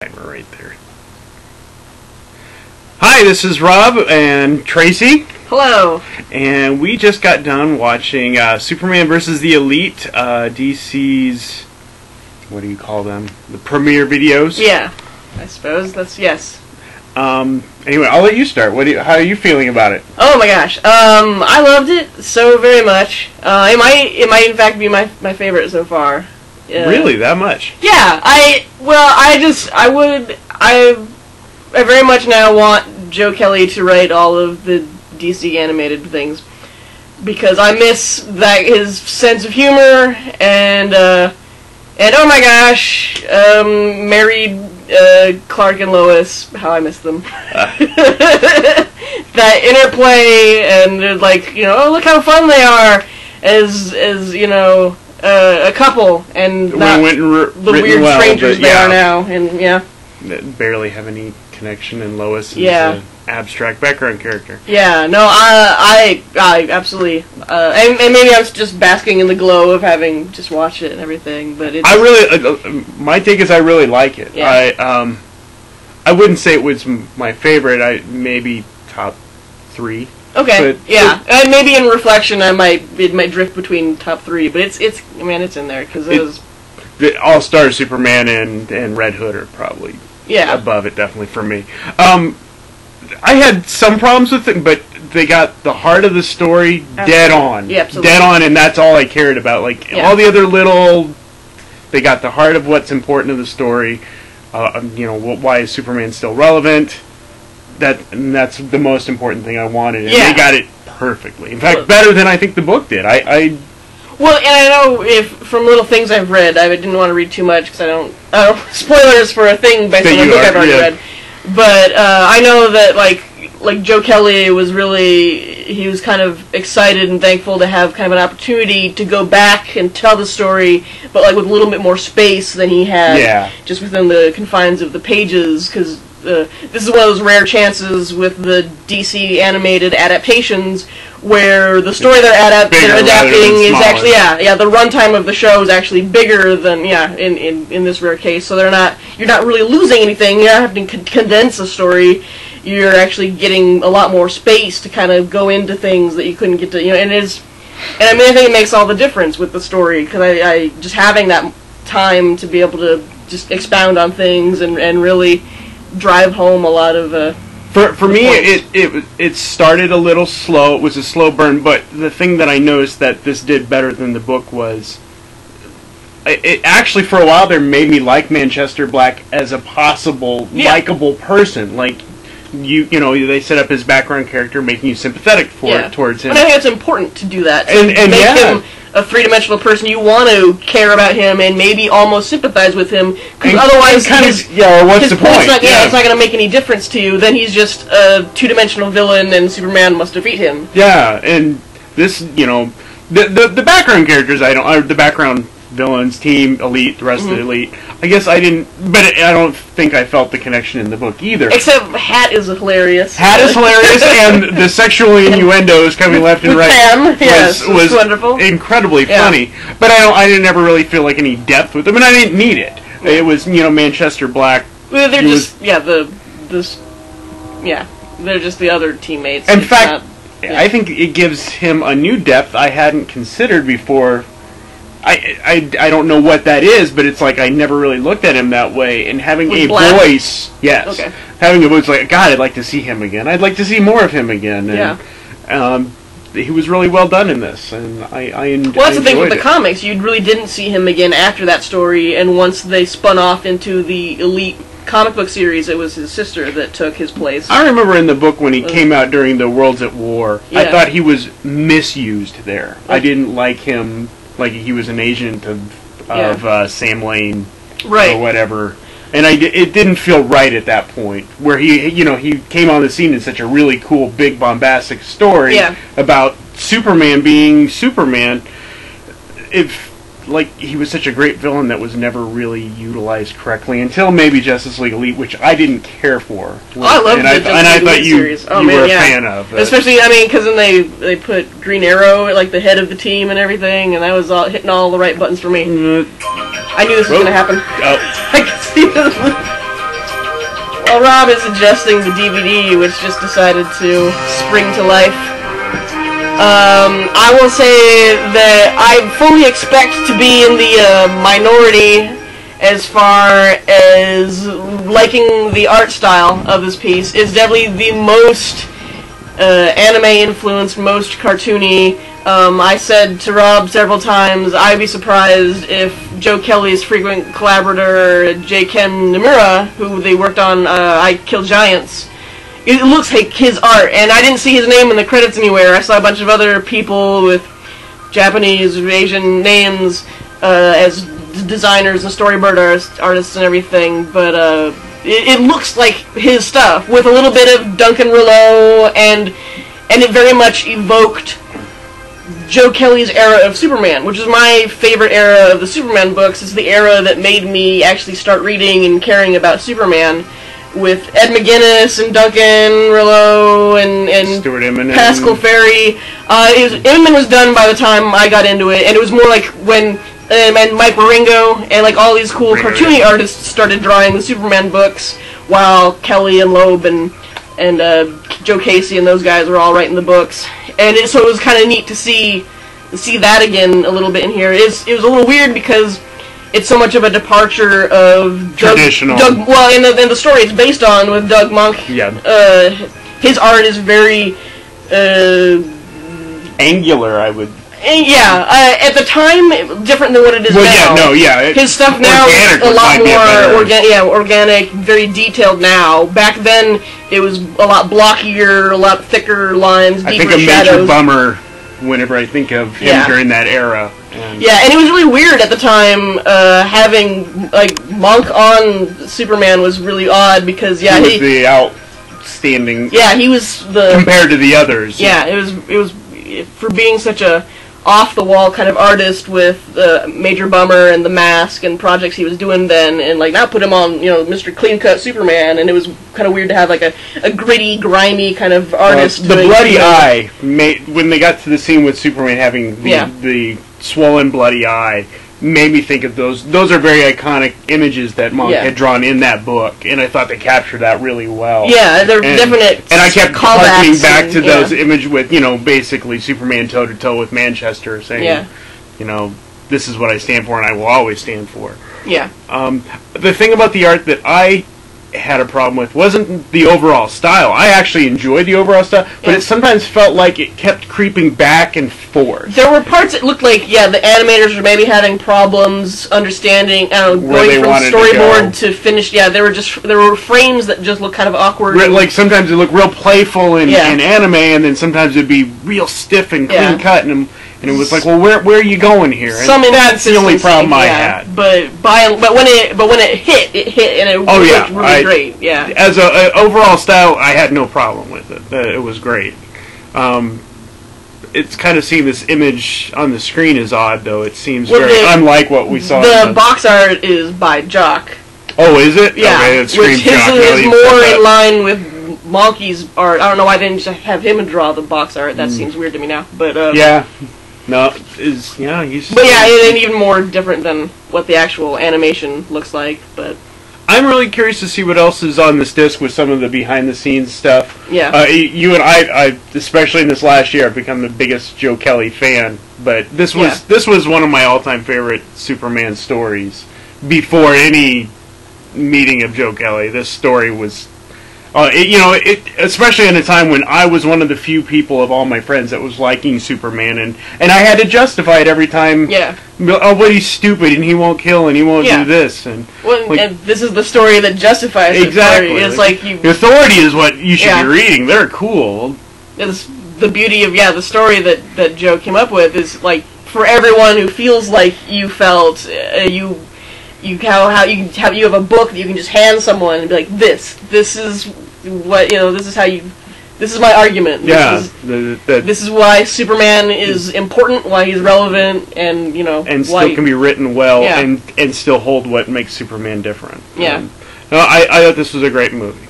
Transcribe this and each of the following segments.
Timer right there. Hi, this is Rob and Tracy. Hello. And we just got done watching Superman vs. the Elite, DC's, what do you call them? The premiere videos? Yeah, I suppose that's yes. Anyway, I'll let you start. How are you feeling about it? Oh my gosh, I loved it so very much. It might in fact be my favorite so far. Really, that much? Yeah, I very much now want Joe Kelly to write all of the DC animated things, because I miss his sense of humor and oh my gosh, married Clark and Lois, how I miss them. That interplay and oh, look how fun they are as a couple, and not the weird strangers they are now, and yeah. That barely have any connection, and Lois is an abstract background character. Yeah, no, I absolutely, and maybe I'm just basking in the glow of having just watched it and everything, but it's... my take is I really like it. Yeah. I wouldn't say it was my favorite. Maybe top 3. Okay, but yeah, and maybe in reflection, it might drift between top 3, but it's it's in there because it was the All-Star Superman and Red Hood are probably above it, definitely for me. I had some problems with it, but they got the heart of the story dead on, dead on, and that's all I cared about. All the other they got the heart of what's important to the story. Why is Superman still relevant? That's the most important thing I wanted, and they got it perfectly. In fact, better than I think the book did. Well, and I know from little things I've read, I didn't want to read too much because I don't spoilers for a thing based on a book I've already read. But I know that like Joe Kelly was he was kind of excited and thankful to have kind of an opportunity to go back and tell the story, but with a little bit more space than he had just within the confines of the pages, because this is one of those rare chances with the DC animated adaptations where the story they're adapting is actually the runtime of the show is actually bigger than in this rare case. So you're not really losing anything. You're not having to condense a story. You're actually getting a lot more space to kind of go into things that you couldn't get to. I think it makes all the difference with the story, because I just having that time to be able to just expound on things and really drive home a lot of for me it started a little slow. It was a slow burn, but the thing that I noticed that this did better than the book was it actually for a while there made me like Manchester Black as a possible likable person. They set up his background character, making you sympathetic towards him. And I think it's important to do that, and make him a three-dimensional person. You want to care about him and maybe almost sympathize with him, because otherwise what's the point? It's not going to make any difference to you. Then he's just a two-dimensional villain, and Superman must defeat him. Yeah, and this, the background characters, the background villains, team, Elite, the rest of the Elite. I guess I didn't, but I don't think I felt the connection in the book either. Except Hat is hilarious. Hat is hilarious, and the sexual innuendos coming left and right was wonderful, incredibly funny. But I didn't ever really feel like any depth with them, and I didn't need it. It was Manchester Black. Well, they're just they're just the other teammates. In fact, I think it gives him a new depth I hadn't considered before. I don't know what that is, but it's I never really looked at him that way. And having a voice, having a voice God, I'd like to see him again. I'd like to see more of him again. And, he was really well done in this, and I enjoyed it. Well, that's the thing with the comics. You really didn't see him again after that story, and once they spun off into the Elite comic book series, it was his sister that took his place. I remember in the book when he came out during the Worlds at War, I thought he was misused there. I didn't like him. He was an agent of Sam Lane or whatever, and it didn't feel right at that point where he came on the scene in such a really cool, big, bombastic story about Superman being Superman. He was such a great villain that was never really utilized correctly until maybe Justice League Elite, which I didn't care for. I loved the Justice League series. You were a fan of. Especially, because then they put Green Arrow at the head of the team and everything, and that was hitting all the right buttons for me. I knew this was going to happen. Oh. I could see this. While Rob is adjusting the DVD, which just decided to spring to life, I will say that I fully expect to be in the minority as far as liking the art style of this piece. It's definitely the most anime-influenced, most cartoony. I said to Rob several times, I'd be surprised if Joe Kelly's frequent collaborator, J. Ken Nomura, who they worked on I Kill Giants, it looks like his art, and I didn't see his name in the credits anywhere. I saw a bunch of other people with Japanese or Asian names as designers and storyboard artists and everything, but it looks like his stuff, with a little bit of Duncan Rouleau, and it very much evoked Joe Kelly's era of Superman, which is my favorite era of the Superman books. It's the era that made me actually start reading and caring about Superman, with Ed McGuinness and Duncan Rouleau and Stuart Immonen. Pascal Ferry. Immonen was done by the time I got into it, and it was more like when and Mike Wieringo and like all these cool cartoony artists started drawing the Superman books, while Kelly and Loeb and Joe Casey and those guys were all writing the books. And so it was kind of neat to see that again a little bit in here. It was a little weird because it's so much of a departure of traditional. Well, in the story it's based on with Doug Monk. Yeah. His art is very angular, I would. At the time, different than what it is now. His stuff now is a lot more organic, very detailed now. Back then, it was a lot blockier, a lot thicker lines, deeper shadows. I think a major bummer whenever I think of him during that era. And it was really weird at the time. Having like Monk on Superman was really odd because he was the outstanding. Yeah, he was the compared to the others. Yeah, it was for being such a off-the-wall kind of artist with Major Bummer and The Mask and projects he was doing then, and like now put him on, Mr. Clean-Cut Superman, and it was kind of weird to have like a gritty, grimy kind of artist. The bloody eye, when they got to the scene with Superman having the swollen bloody eye, made me think of those. Those are very iconic images that Monk had drawn in that book, and I thought they captured that really well. Yeah, they're definite. And I kept harkening back to those images with, basically Superman toe-to-toe with Manchester, saying, this is what I stand for, and I will always stand for. Yeah. The thing about the art that I had a problem with wasn't the overall style. I actually enjoyed the overall style, but it sometimes felt like it kept creeping back and forth. There were parts that looked like, the animators were maybe having problems understanding, going from storyboard to finished. Yeah, there were frames that just looked kind of awkward. Like sometimes it looked real playful in anime, and then sometimes it'd be real stiff and clean cut, and it was like, well, where are you going here? And that's the only problem I had. But when it hit, and it looked really great. Yeah. As an overall style, I had no problem with it. It was great. It's kind of seeing this image on the screen is odd, though. It seems very unlike what we saw. The box art is by Jock. Oh, is it? Yeah. Okay, which is more in line with Monkey's art. I don't know why they didn't just have him draw the box art. That seems weird to me now. But no, he's. But and even more different than what the actual animation looks like. But I'm really curious to see what else is on this disc with some of the behind-the-scenes stuff. Yeah. You and I, especially in this last year, have become the biggest Joe Kelly fan. But this was one of my all-time favorite Superman stories. Before any meeting of Joe Kelly, this story was. Especially in a time when I was one of the few people of all my friends that was liking Superman, and I had to justify it every time. Yeah. Oh, but he's stupid, and he won't kill, and he won't do this, and. Well, and this is the story that justifies it. Exactly. It's like the authority is what you should be reading. They're cool. It's the beauty of the story that Joe came up with is like for everyone who feels like you felt you have a book that you can just hand someone and be like this is what this is my argument. This is why Superman is important, why he's relevant, and and still can be written well and still hold what makes Superman different. Yeah. I thought this was a great movie.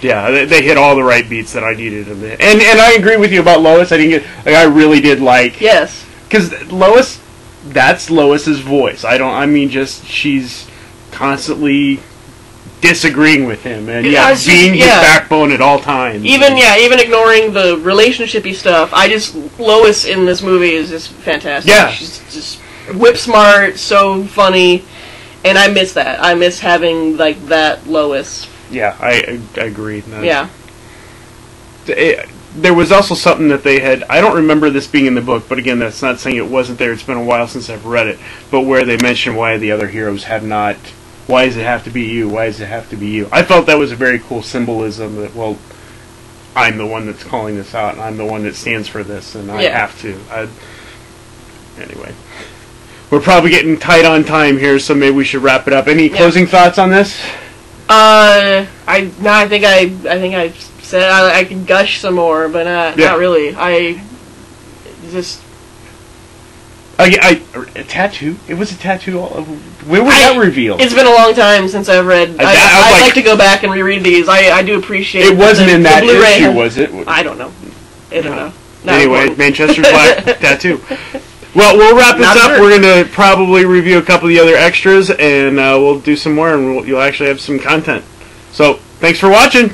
They hit all the right beats that I needed in it, and I agree with you about Lois. I really did like because Lois. That's Lois's voice. She's constantly disagreeing with him and being his backbone at all times. Even ignoring the relationshipy stuff, Lois in this movie is just fantastic. Yeah. She's just whip smart, so funny, and I miss that. I miss having like that Lois. Yeah, I agree. Yeah. There was also something that they had, I don't remember this being in the book, but again, that's not saying it wasn't there. It's been a while since I've read it. But where they mention why the other heroes have not, why does it have to be you? Why does it have to be you? I felt that was a very cool symbolism that, well, I'm the one that's calling this out, and I'm the one that stands for this, and I have to. Anyway. We're probably getting tight on time here, so maybe we should wrap it up. Any closing thoughts on this? I think I said I could gush some more, but not really. A tattoo? It was a tattoo. When was that revealed? It's been a long time since I've read. I'd like to go back and reread these. I do appreciate. It wasn't in that issue, was it? I don't know. I don't know. Anyway, Manchester's Black tattoo. Well, we'll wrap this up. We're going to probably review a couple of the other extras, and we'll do some more, and you'll actually have some content. So, thanks for watching.